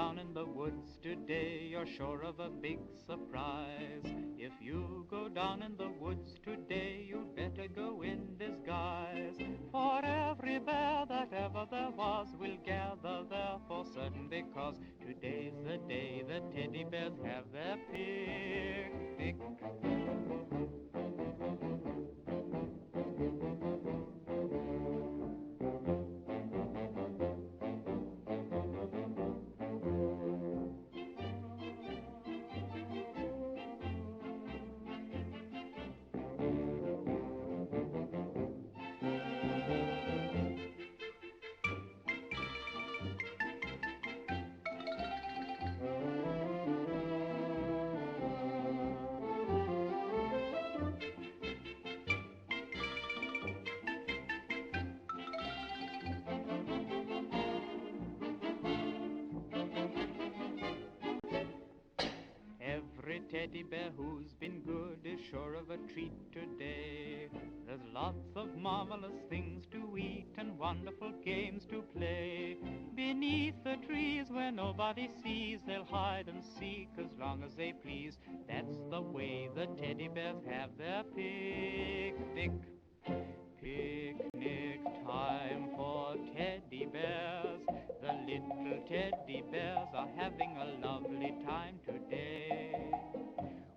down in the woods today, you're sure of a big surprise. If you go down in the woods today, you'd better go in disguise. For every bear that ever there was will gather there for certain, because today's the day the teddy bears have their picnic. Every teddy bear who's been good is sure of a treat today. There's lots of marvelous things to eat and wonderful games to play. Beneath the trees where nobody sees, they'll hide and seek as long as they please. That's the way the teddy bears have their picnic. Picnic time for teddy bears. The little teddy bears are having a lovely time today.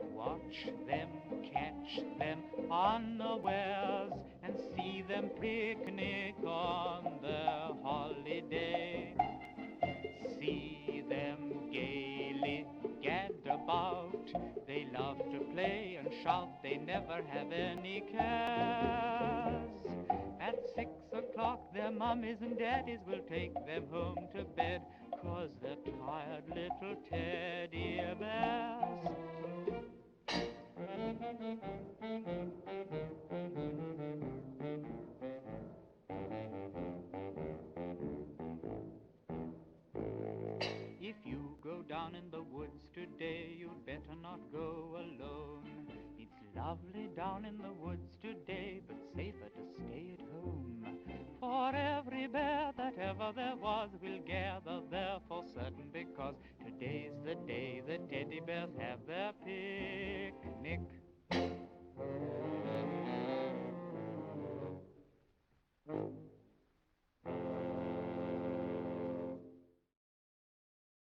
Watch them, catch them unawares, and see them picnic on their holiday. See them gaily gad about. They love to play and shout, they never have any cares. At 6 o'clock their mummies and daddies will take them home to bed, 'cause they're tired little teddy bears. If you go down in the woods today, you'd better not go alone. It's lovely down in the woods today, but safer to stay at home. For every bear that ever there was will gather there for certain, because today's the day the teddy bears have their picnic.